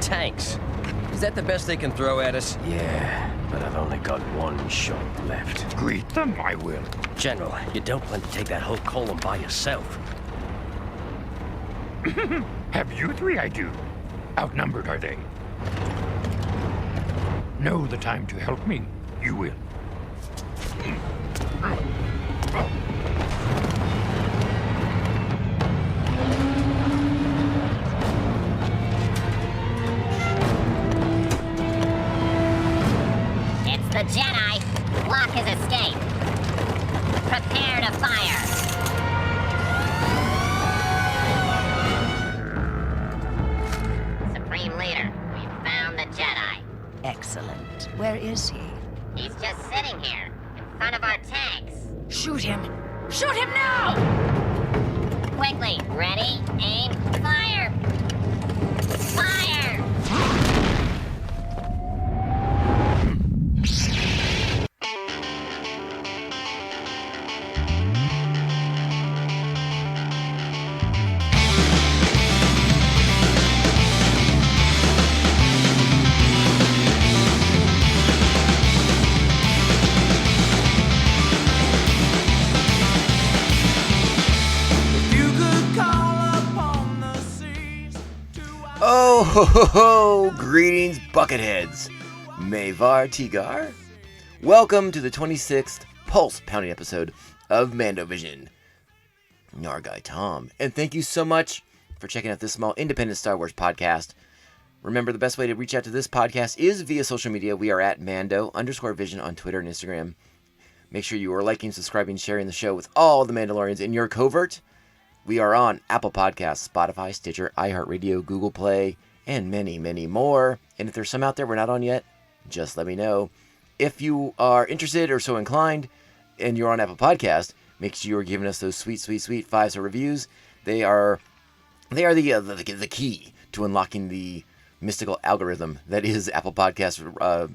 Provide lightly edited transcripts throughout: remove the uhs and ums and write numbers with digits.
tanks. Is that the best they can throw at us? Yeah, but I've only got one shot left. Greet them, I will. General, you don't plan to take that whole column by yourself. Have you three, I do. Outnumbered, are they? Know the time to help me, you will. It's the Jedi. Block his escape. Prepare to fire. Supreme Leader, we found the Jedi. Excellent. Where is he? He's just sitting here, in front of our tanks. Shoot him! Shoot him now! Quickly, ready, aim, fire! Fire! Oh, ho, ho, ho. Greetings, Bucketheads. Mayvar Tigar. Welcome to the 26th pulse-pounding episode of Mando Vision. Our guy Tom, and thank you so much for checking out this small independent Star Wars podcast. Remember, the best way to reach out to this podcast is via social media. We are at Mando_Vision on Twitter and Instagram. Make sure you are liking, subscribing, sharing the show with all the Mandalorians in your covert. We are on Apple Podcasts, Spotify, Stitcher, iHeartRadio, Google Play, and many, many more. And if there's some out there we're not on yet, just let me know. If you are interested or so inclined, and you're on Apple Podcast, make sure you're giving us those sweet, sweet, sweet 5-star reviews. They are the key to unlocking the mystical algorithm that is Apple Podcasts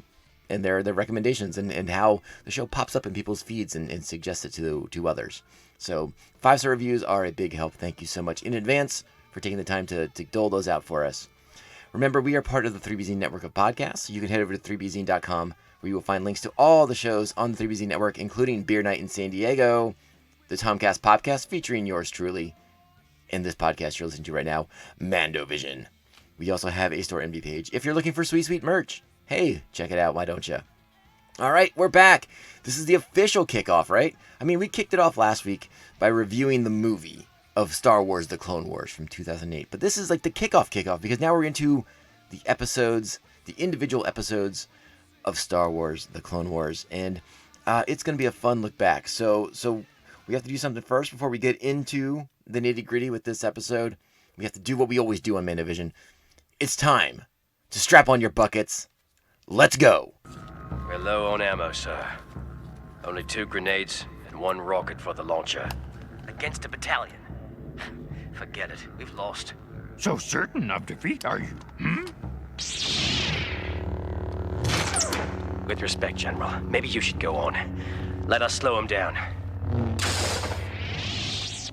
and their recommendations and how the show pops up in people's feeds and suggests it to others. So 5-star reviews are a big help. Thank you so much in advance for taking the time to dole those out for us. Remember, we are part of the 3BZ network of podcasts. So you can head over to 3BZ.com where you will find links to all the shows on the 3BZ network, including Beer Night in San Diego, the Tomcast podcast featuring yours truly, and this podcast you're listening to right now, Mando Vision. We also have a store MD page if you're looking for sweet, sweet merch. Hey, check it out. Why don't you? All right, we're back. This is the official kickoff, right? I mean, we kicked it off last week by reviewing the movie of Star Wars: The Clone Wars from 2008. But this is like the kickoff because now we're into the episodes, the individual episodes of Star Wars: The Clone Wars. And it's going to be a fun look back. So we have to do something first before we get into the nitty-gritty with this episode. We have to do what we always do on Mandovision. It's time to strap on your buckets. Let's go. We're low on ammo, sir. Only 2 grenades and 1 rocket for the launcher. Against a battalion. Forget it. We've lost. So certain of defeat, are you? With respect, General, maybe you should go on. Let us slow him down.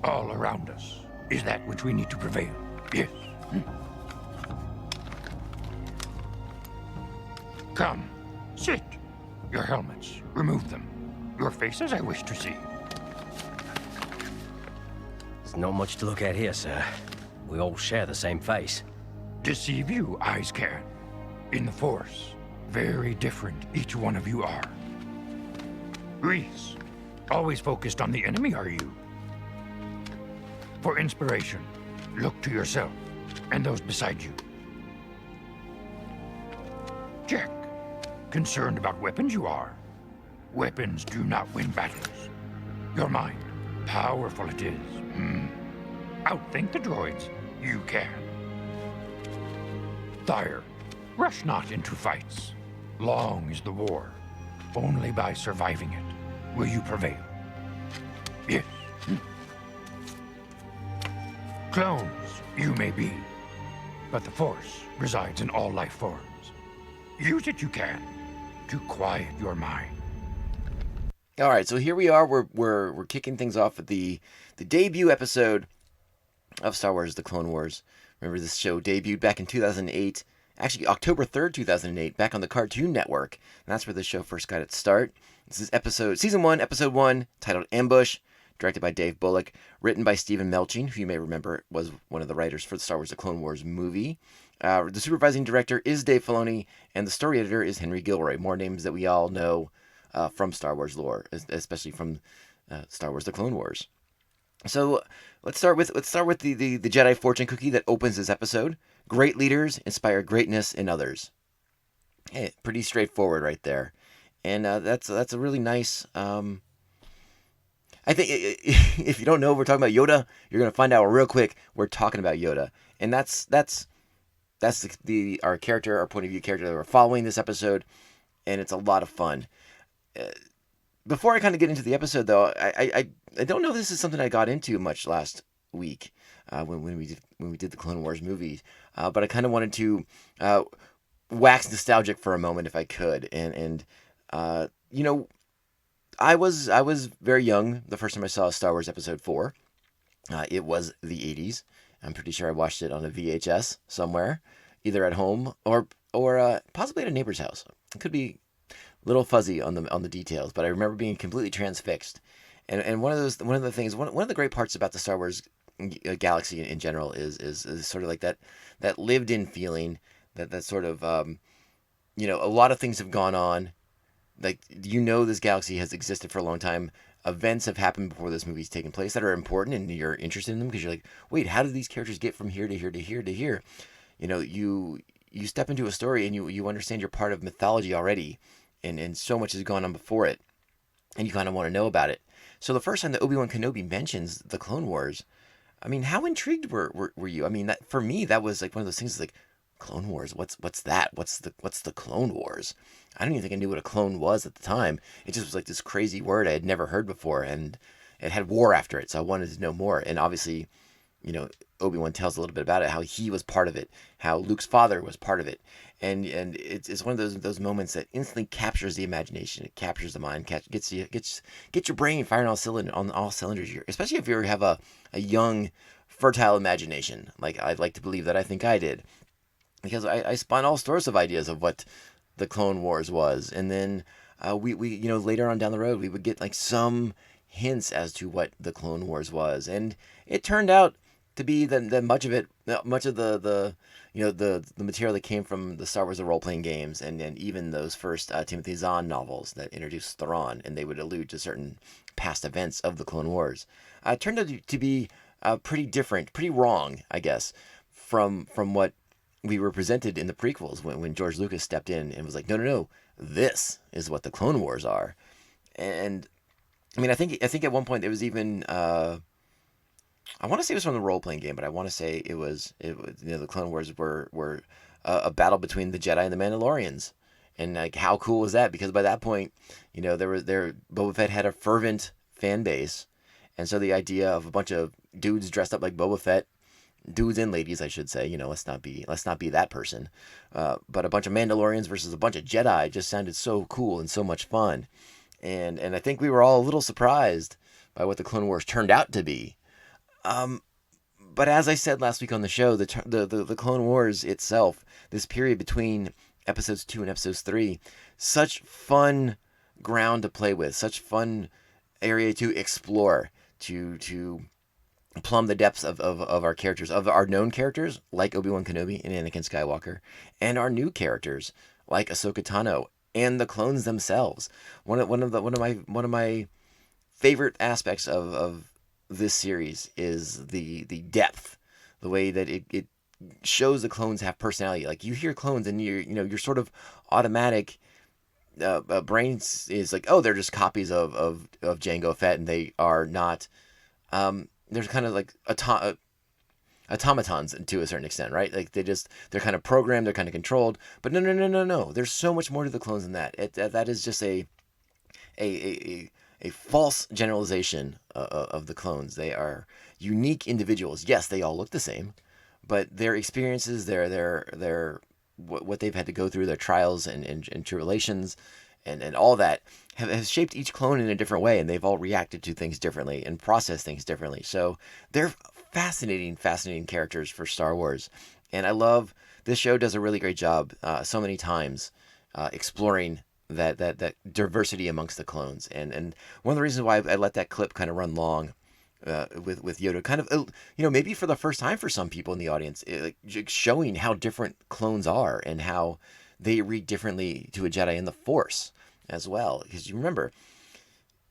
All around us is that which we need to prevail. Yes. Come, sit. Your helmets, remove them. Your faces I wish to see. There's not much to look at here, sir. We all share the same face. Deceive you, eyes can. In the Force, very different each one of you are. Reese, always focused on the enemy, are you? For inspiration, look to yourself and those beside you. Jack, concerned about weapons you are. Weapons do not win battles. Your mind, powerful it is. Outthink the droids, you can. Thyre, rush not into fights. Long is the war. Only by surviving it will you prevail. Yes. Clones you may be, but the Force resides in all life forms. Use it you can to quiet your mind. All right, so here we are. We're kicking things off with the debut episode of Star Wars: The Clone Wars. Remember, this show debuted back in 2008 actually October 3rd, 2008, back on the Cartoon Network. And that's where the show first got its start. This is Season 1, Episode 1, titled Ambush, directed by Dave Bullock, written by Stephen Melching, who you may remember was one of the writers for the Star Wars The Clone Wars movie. The supervising director is Dave Filoni, and the story editor is Henry Gilroy. More names that we all know from Star Wars lore, especially from Star Wars The Clone Wars. So let's start with the Jedi fortune cookie that opens this episode. Great leaders inspire greatness in others. Hey, pretty straightforward right there, and that's a really nice. I think if you don't know, we're talking about Yoda. You're gonna find out real quick. We're talking about Yoda, and that's our character, our point of view character that we're following this episode, and it's a lot of fun. Before I kind of get into the episode, though, I don't know if this is something I got into much last week when we did the Clone Wars movies, but I kind of wanted to wax nostalgic for a moment if I could, and you know, I was very young the first time I saw Star Wars Episode 4. It was the 80s. I'm pretty sure I watched it on a VHS somewhere, either at home or possibly at a neighbor's house. It could be a little fuzzy on the details, but I remember being completely transfixed. And one of the great parts about the Star Wars galaxy in general is sort of like that lived in feeling, that sort of a lot of things have gone on. Like, this galaxy has existed for a long time. Events have happened before this movie's taken place that are important, and you're interested in them because you're like, wait, how did these characters get from here to here to here to here? You step into a story and you understand you're part of mythology already, and so much has gone on before it, and you kind of want to know about it. So the first time that Obi-Wan Kenobi mentions the Clone Wars, I mean, how intrigued were you? I mean, for me, that was like one of those things like, Clone Wars, what's that? What's the Clone Wars? I don't even think I knew what a clone was at the time. It just was like this crazy word I had never heard before, and it had war after it, so I wanted to know more. And obviously, Obi-Wan tells a little bit about it, how he was part of it, how Luke's father was part of it, and it's one of those moments that instantly captures the imagination. It captures the mind, gets your brain firing on all cylinders. Especially if you have a young, fertile imagination, like I'd like to believe that I think I did. Because I spun all sorts of ideas of what the Clone Wars was, and then we later on down the road we would get like some hints as to what the Clone Wars was, and it turned out to be that much of the material that came from the Star Wars the role playing games, and even those first Timothy Zahn novels that introduced Thrawn, and they would allude to certain past events of the Clone Wars. Turned out to be pretty different, pretty wrong, I guess, from what we were presented in the prequels when George Lucas stepped in and was like, no, this is what the Clone Wars are. And I mean, I think at one point it was even I want to say it was from the role playing game, but I want to say it was the Clone Wars were a battle between the Jedi and the Mandalorians, and like how cool was that? Because by that point, Boba Fett had a fervent fan base, and so the idea of a bunch of dudes dressed up like Boba Fett, dudes and ladies, I should say, let's not be that person, but a bunch of Mandalorians versus a bunch of Jedi just sounded so cool and so much fun, and I think we were all a little surprised by what the Clone Wars turned out to be. But as I said last week on the show, the Clone Wars itself, this period between episodes 2 and episodes 3, such fun ground to play with, such fun area to explore, to plumb the depths of our characters, of our known characters like Obi-Wan Kenobi and Anakin Skywalker, and our new characters like Ahsoka Tano and the clones themselves. One of my favorite aspects of this series is the depth, the way that it shows the clones have personality. Like, you hear clones and you're sort of automatic brains is like, oh, they're just copies of Jango Fett, and they are not. They're kind of like automatons to a certain extent, right? Like they're kind of programmed, they're kind of controlled. But no. There's so much more to the clones than that. That is just a false generalization of the clones. They are unique individuals. Yes, they all look the same, but their experiences, their what they've had to go through, their trials and tribulations, and all that has shaped each clone in a different way, and they've all reacted to things differently and processed things differently. So they're fascinating characters for Star Wars, And I love this show does a really great job so many times exploring that diversity amongst the clones. And one of the reasons why I let that clip kind of run long with Yoda, kind of maybe for the first time for some people in the audience, showing how different clones are and how they read differently to a Jedi in the Force as well. Because you remember,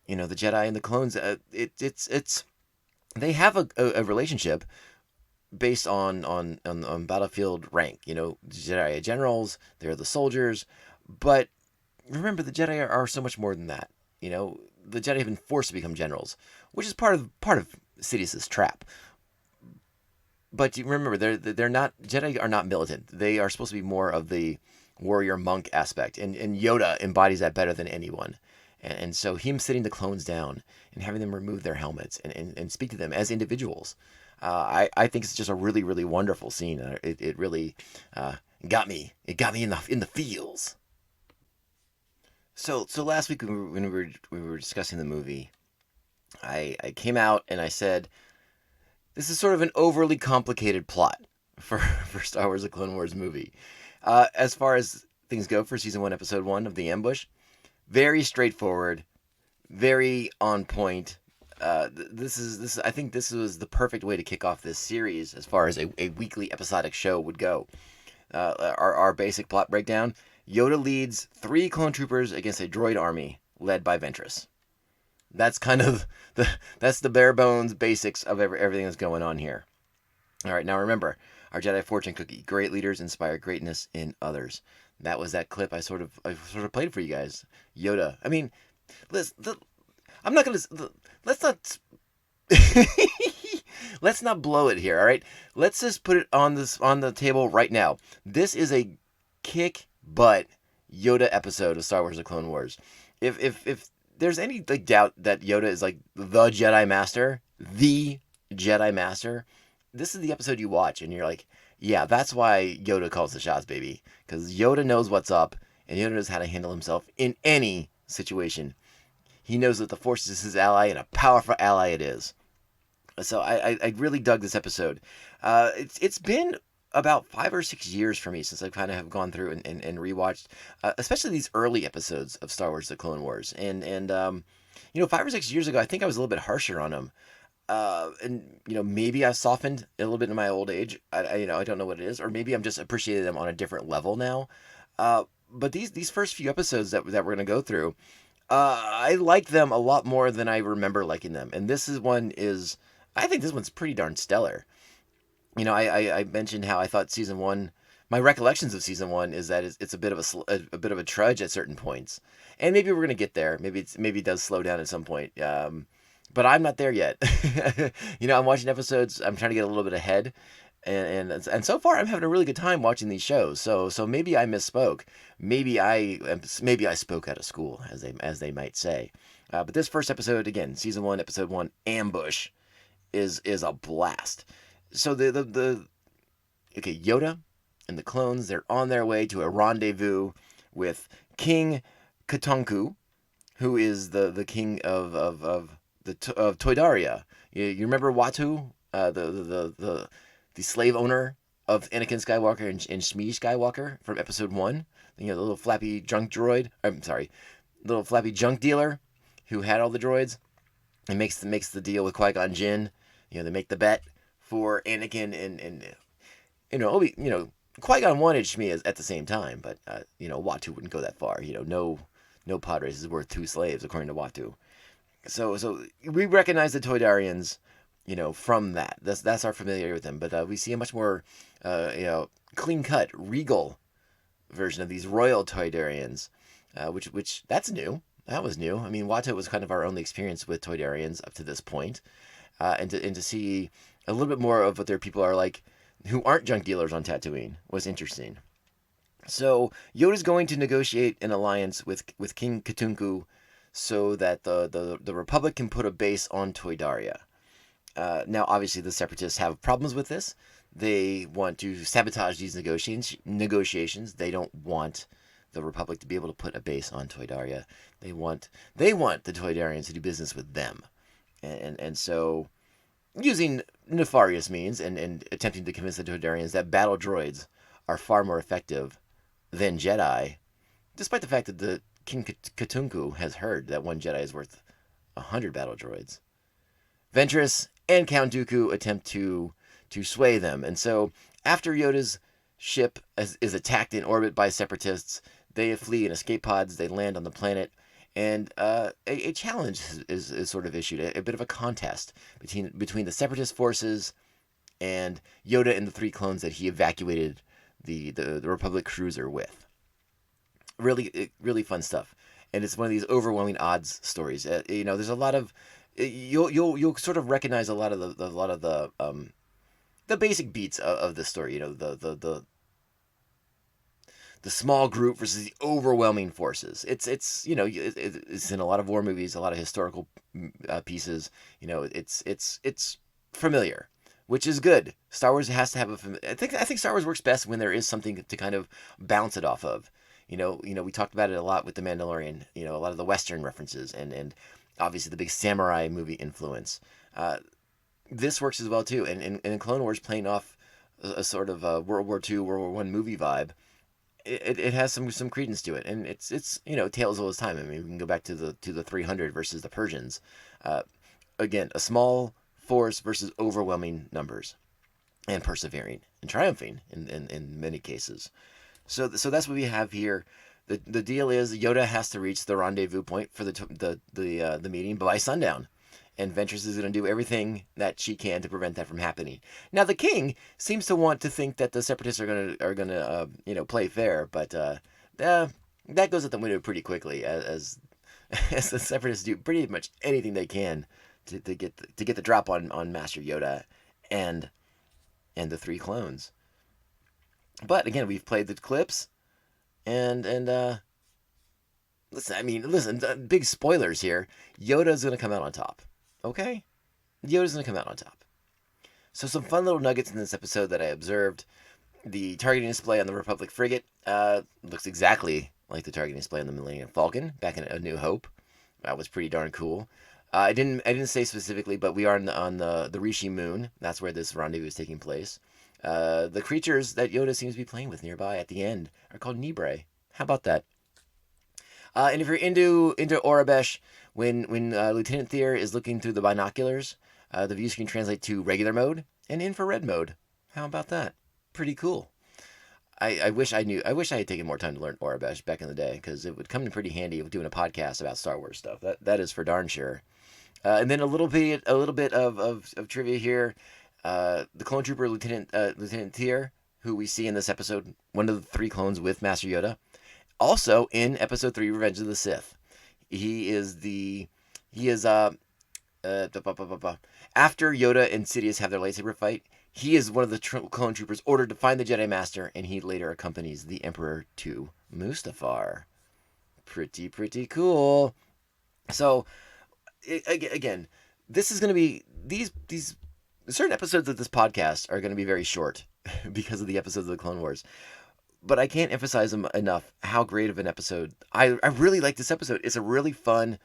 the Jedi and the clones, it's they have a relationship based on battlefield rank. Jedi are generals, they're the soldiers, but remember the Jedi are so much more than that. The Jedi have been forced to become generals, which is part of Sidious's trap. But you remember, they're not Jedi are not militant. They are supposed to be more of the warrior monk aspect, and Yoda embodies that better than anyone. And so him sitting the clones down and having them remove their helmets and speak to them as individuals, I think it's just a really, really wonderful scene. It really got me. It got me in the feels. So last week when we were discussing the movie, I came out and I said, this is sort of an overly complicated plot for Star Wars: The Clone Wars movie. As far as things go for Season 1, Episode 1 of The Ambush, very straightforward, very on point. This I think this was the perfect way to kick off this series as far as a weekly episodic show would go. Our basic plot breakdown: Yoda leads 3 clone troopers against a droid army led by Ventress. That's kind of the bare bones basics of everything that's going on here. All right, now remember, our Jedi fortune cookie: great leaders inspire greatness in others. That was that clip I sort of played for you guys. Yoda. I mean, let's not blow it here. All right, let's just put it on the table right now. This is a kick butt Yoda episode of Star Wars: The Clone Wars. If there's any doubt that Yoda is the Jedi Master, this is the episode you watch and you're like, yeah, that's why Yoda calls the shots, baby. Because Yoda knows what's up, and Yoda knows how to handle himself in any situation. He knows that the Force is his ally, and a powerful ally it is. So I really dug this episode. It's been about 5 or 6 years for me since I kind of have gone through and rewatched, especially these early episodes of Star Wars: The Clone Wars. And 5 or 6 years ago, I think I was a little bit harsher on them. And maybe I softened a little bit in my old age. I don't know what it is, or maybe I'm just appreciating them on a different level now. But these first few episodes that we're gonna go through, I like them a lot more than I remember liking them. And I think this one's pretty darn stellar. I mentioned how I thought Season 1. My recollections of Season 1 is that it's a bit of a bit of a trudge at certain points, and maybe we're gonna get there. Maybe it does slow down at some point. But I'm not there yet. I'm watching episodes. I'm trying to get a little bit ahead, and so far I'm having a really good time watching these shows. So maybe I misspoke. Maybe I spoke out of school, as they might say. But this first episode, again, Season 1, Episode 1, Ambush, is a blast. So Yoda and the clones, they're on their way to a rendezvous with King Katunku, who is the king of Toydaria. You remember Watu, the slave owner of Anakin Skywalker and Shmi Skywalker from Episode 1? The little flappy junk droid. I'm sorry, little flappy junk dealer who had all the droids and makes the deal with Qui-Gon Jinn. They make the bet for Anakin and Qui-Gon wanted Shmi at the same time, but Watu wouldn't go that far. No pod race is worth 2 slaves according to Watu. So we recognize the Toydarians, from that. That's our familiarity with them. But we see a much more, clean-cut, regal version of these royal Toydarians, which that's new. That was new. I mean, Watto was kind of our only experience with Toydarians up to this point, and to see a little bit more of what their people are like, who aren't junk dealers on Tatooine, was interesting. So Yoda's going to negotiate an alliance with King Katunku, so that the Republic can put a base on Toydaria. Now, obviously, the Separatists have problems with this. They want to sabotage these negotiations. They don't want the Republic to be able to put a base on Toydaria. They want the Toydarians to do business with them. And so, using nefarious means and attempting to convince the Todarians that battle droids are far more effective than Jedi, despite the fact that the King Katunku has heard that one Jedi is worth 100 battle droids. Ventress and Count Dooku attempt to sway them, and so after Yoda's ship is attacked in orbit by separatists, they flee in escape pods. They land on the planet, and a challenge is sort of issued, a bit of a contest between the separatist forces and Yoda and the 3 clones that he evacuated the Republic cruiser with. Really fun stuff, and it's one of these overwhelming odds stories. There's a lot of you'll sort of recognize a lot of the basic beats of the story. The small group versus the overwhelming forces. It's in a lot of war movies, a lot of historical pieces. It's familiar, which is good. Star Wars has to have I think Star Wars works best when there is something to kind of bounce it off of. We talked about it a lot with The Mandalorian. A lot of the Western references and obviously the big samurai movie influence. This works as well too, and in Clone Wars, playing off a sort of World War II, World War I movie vibe. It has some credence to it, and it's tales of its time. I mean, we can go back to the 300 versus the Persians. Again, a small force versus overwhelming numbers, and persevering and triumphing in many cases. So that's what we have here. The deal is Yoda has to reach the rendezvous point for the meeting by sundown, and Ventress is going to do everything that she can to prevent that from happening. Now the King seems to want to think that the Separatists are going to play fair, but that goes out the window pretty quickly as the Separatists do pretty much anything they can to get the drop on Master Yoda and the 3 clones. But again, we've played the clips, and listen, big spoilers here. Yoda's going to come out on top. Okay? Yoda's going to come out on top. So some fun little nuggets in this episode that I observed. The targeting display on the Republic frigate looks exactly like the targeting display on the Millennium Falcon back in A New Hope. That was pretty darn cool. I didn't say specifically, but we are on the Rishi moon. That's where this rendezvous is taking place. The creatures that Yoda seems to be playing with nearby at the end are called Nibre. How about that? And if you're into Orabesh, when Lieutenant Thier is looking through the binoculars, the view screen translate to regular mode and infrared mode. How about that? Pretty cool. I wish I had taken more time to learn Orabesh back in the day, because it would come in pretty handy with doing a podcast about Star Wars stuff. That is for darn sure. And then a little bit of trivia here. The clone trooper Lieutenant Thier, who we see in this episode, one of the 3 clones with Master Yoda, also in Episode 3, Revenge of the Sith. He is after Yoda and Sidious have their lightsaber fight, he is one of the clone troopers ordered to find the Jedi Master, and he later accompanies the Emperor to Mustafar. Pretty cool. So, again, this is going to be these certain episodes of this podcast are going to be very short because of the episodes of the Clone Wars. But I can't emphasize them enough how great of an episode. I really like this episode. It's a really fun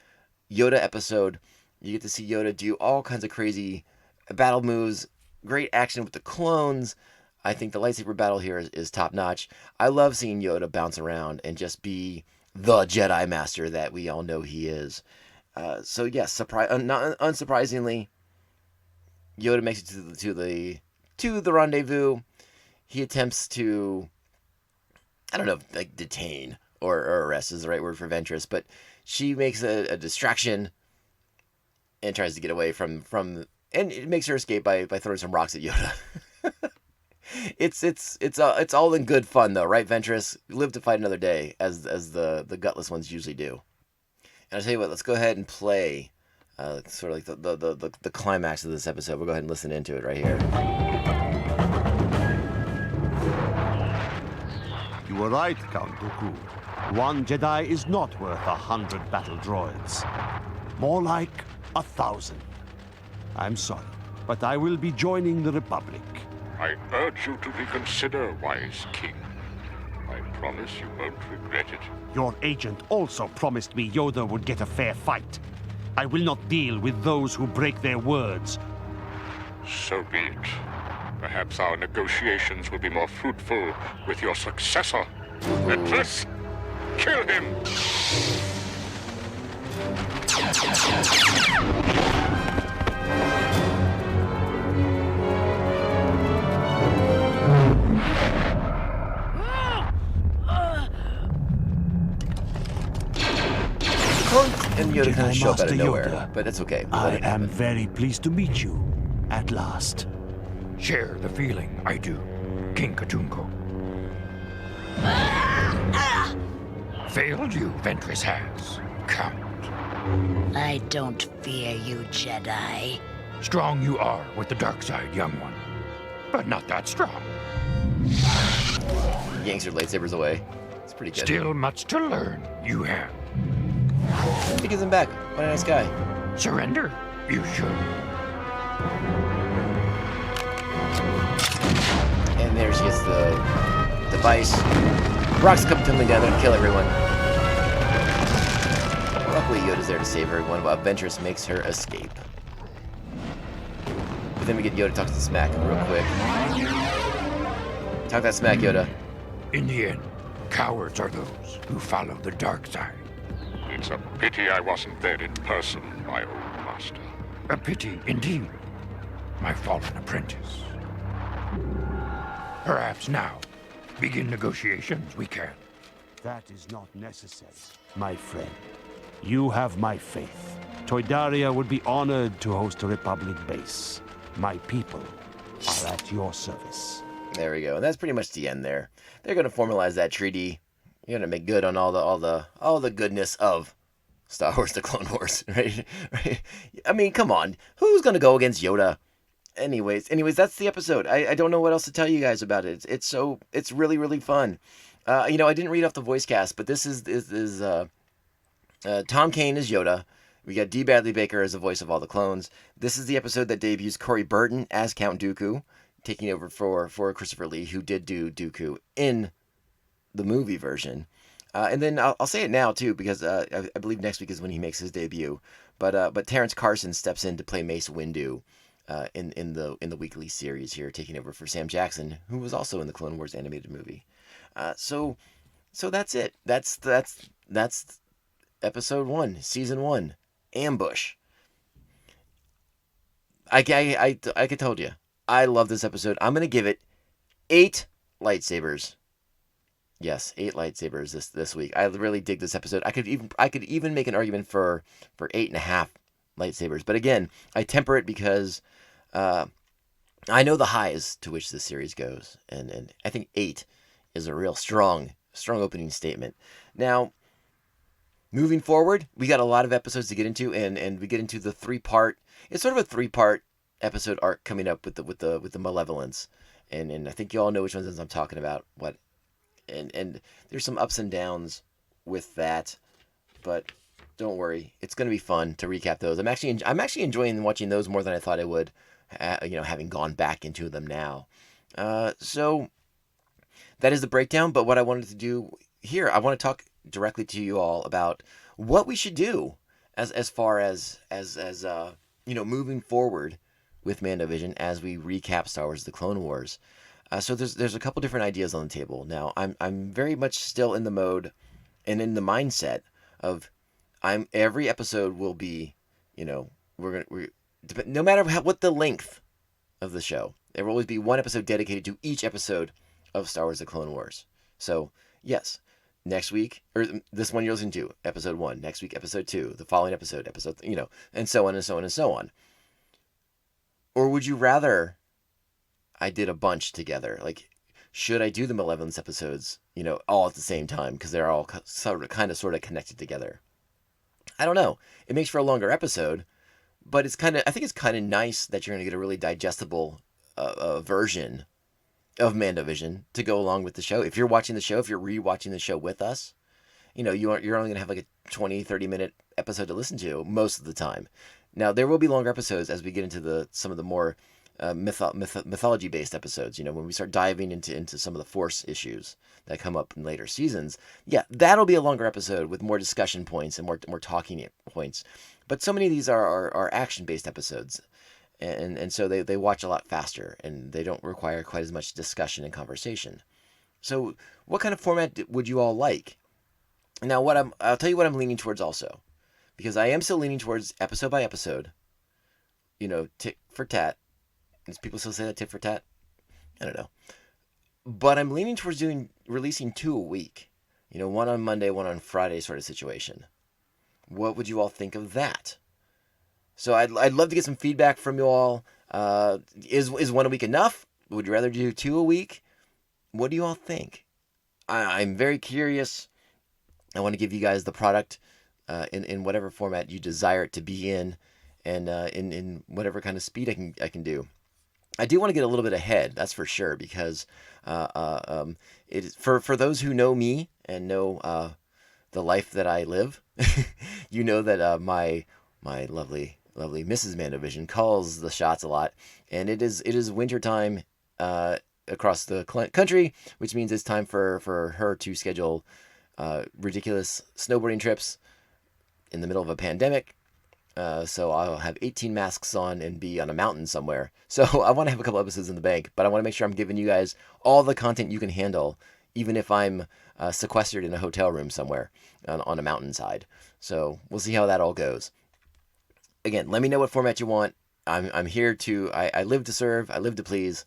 Yoda episode. You get to see Yoda do all kinds of crazy battle moves, great action with the clones. I think the lightsaber battle here is top notch. I love seeing Yoda bounce around and just be the Jedi Master that we all know he is. So yes, unsurprisingly, Yoda makes it to the rendezvous. He attempts to, I don't know, like detain or arrest is the right word for Ventress, but she makes a distraction and tries to get away from and it makes her escape by throwing some rocks at Yoda. It's all in good fun though, right, Ventress? Live to fight another day, as the gutless ones usually do. And I'll tell you what, let's go ahead and play sort of like the climax of this episode. We'll go ahead and listen into it right here. You were right, Count Dooku. 1 Jedi is not worth 100 battle droids. More like 1,000. I'm sorry, but I will be joining the Republic. I urge you to reconsider, wise king. I promise you won't regret it. Your agent also promised me Yoda would get a fair fight. I will not deal with those who break their words. So be it. Perhaps our negotiations will be more fruitful with your successor. Ventress, kill him! And Yoda kind of show up out of Master nowhere, Yoda. but that's okay. We'll I let it am happen. very pleased to meet you, at last. Share the feeling, I do, King Katunko. Failed you, Ventress has. Count. I don't fear you, Jedi. Strong you are with the dark side, young one. But not that strong. Yanks her lightsabers away. It's pretty good. Still much to learn, you have. He gives him back. What a nice guy. Surrender, you should. And there she gets the device. Rocks come tumbling down there and kill everyone. Luckily, Yoda's there to save everyone while Ventress makes her escape. But then we get Yoda to talk to the Smack real quick. Talk that Smack, Yoda. In the end, cowards are those who follow the dark side. It's a pity I wasn't there in person, my old master. A pity, indeed. My fallen apprentice. Perhaps now, begin negotiations we can. That is not necessary, my friend. You have my faith. Toydaria would be honored to host a Republic base. My people are at your service. There we go. And that's pretty much the end there. They're going to formalize that treaty. You're going to make good on all the goodness of Star Wars: The Clone Wars, right? Right? I mean, come on. Who's going to go against Yoda? Anyways, that's the episode. I don't know what else to tell you guys about it. It's really, really fun. I didn't read off the voice cast, but this is Tom Kane as Yoda. We got D. Bradley Baker as the voice of all the clones. This is the episode that debuts Corey Burton as Count Dooku, taking over for Christopher Lee, who did do Dooku in the movie version. And then I'll say it now too, because I believe next week is when he makes his debut. But Terrence Carson steps in to play Mace Windu in the weekly series here, taking over for Sam Jackson, who was also in the Clone Wars animated movie. So that's it. That's episode 1, season 1, Ambush. I told you, I love this episode. I'm gonna give it 8 lightsabers. Yes, 8 lightsabers this week. I really dig this episode. I could even make an argument for 8.5 lightsabers. But again, I temper it because I know the highs to which this series goes, and I think 8 is a real strong opening statement. Now, moving forward, we got a lot of episodes to get into, and we get into the 3-part. It's sort of a 3-part episode arc coming up with the Malevolence, and I think you all know which ones I'm talking about. And there's some ups and downs with that, but don't worry, it's going to be fun to recap those. I'm actually enjoying watching those more than I thought I would, having gone back into them now. So that is the breakdown. But what I wanted to do here, I want to talk directly to you all about what we should do as far as moving forward with MandoVision as we recap Star Wars: The Clone Wars. So there's a couple different ideas on the table. Now I'm very much still in the mode and in the mindset of every episode will be, no matter what the length of the show, there will always be one episode dedicated to each episode of Star Wars: The Clone Wars. So yes, next week, or this one you're listening to, episode 1, next week episode 2, the following episode, and so on and so on and so on. Or would you rather I did a bunch together? Like, should I do the Malevolence episodes, all at the same time, because they're all sort of connected together? I don't know. It makes for a longer episode, but I think it's kind of nice that you're going to get a really digestible version of MandoVision to go along with the show. If you're watching the show, if you're rewatching the show with us, you're only going to have like a 20-30 minute episode to listen to most of the time. Now, there will be longer episodes as we get into some of the more mythology-based episodes, when we start diving into some of the Force issues that come up in later seasons. Yeah, that'll be a longer episode with more discussion points and more talking points. But so many of these are action-based episodes. and so they watch a lot faster, and they don't require quite as much discussion and conversation. So what kind of format would you all like? Now, I'll tell you what I'm leaning towards also, because I am still leaning towards episode by episode. Tit for tat. Does people still say that, tit for tat? I don't know. But I'm leaning towards releasing 2 a week. One on Monday, one on Friday sort of situation. What would you all think of that? So I'd love to get some feedback from you all. Is 1 a week enough? Would you rather do 2 a week? What do you all think? I'm very curious. I want to give you guys the product in whatever format you desire it to be in, and in whatever kind of speed I can do. I do want to get a little bit ahead, that's for sure, because it is, for those who know me and know the life that I live, you know that my lovely Mrs. Mandovision calls the shots a lot, and it is wintertime across the country, which means it's time for her to schedule ridiculous snowboarding trips in the middle of a pandemic. So I'll have 18 masks on and be on a mountain somewhere. So I want to have a couple episodes in the bank, but I want to make sure I'm giving you guys all the content you can handle, even if I'm sequestered in a hotel room somewhere on a mountainside. So we'll see how that all goes. Again, let me know what format you want. I'm here to, I live to serve, I live to please,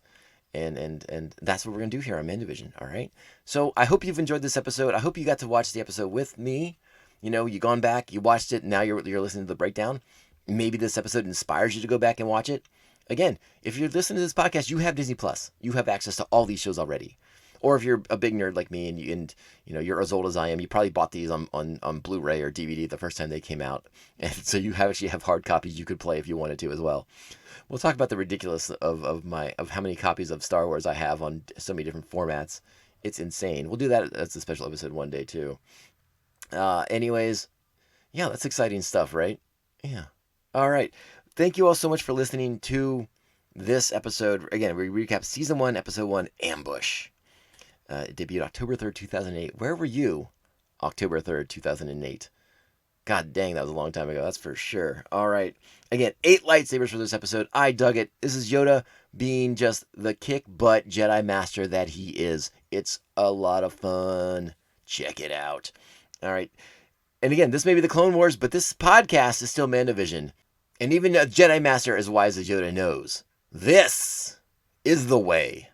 and that's what we're going to do here on Mandovision, all right? So I hope you've enjoyed this episode. I hope you got to watch the episode with me. You've gone back, you watched it, now you're listening to the breakdown. Maybe this episode inspires you to go back and watch it. Again, if you're listening to this podcast, you have Disney Plus. You have access to all these shows already. Or if you're a big nerd like me and you're as old as I am, you probably bought these on Blu-ray or DVD the first time they came out. And so you actually have hard copies you could play if you wanted to as well. We'll talk about the ridiculous of how many copies of Star Wars I have on so many different formats. It's insane. We'll do that as a special episode one day too. Anyways, yeah, that's exciting stuff, right? Yeah. All right. Thank you all so much for listening to this episode. Again, we recap Season 1, Episode 1, Ambush. It debuted October 3rd, 2008. Where were you October 3rd, 2008? God dang, that was a long time ago. That's for sure. All right. Again, 8 lightsabers for this episode. I dug it. This is Yoda being just the kick-butt Jedi Master that he is. It's a lot of fun. Check it out. All right. And again, this may be the Clone Wars, but this podcast is still Mandovision. And even a Jedi Master as wise as Yoda knows, this is the way.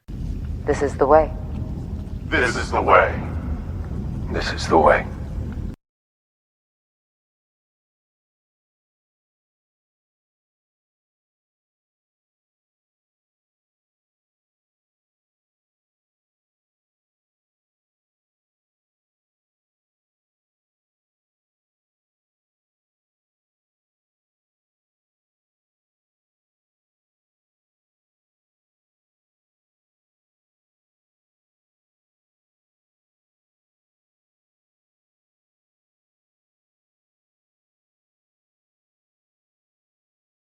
This is the way. This is the way. This is the way.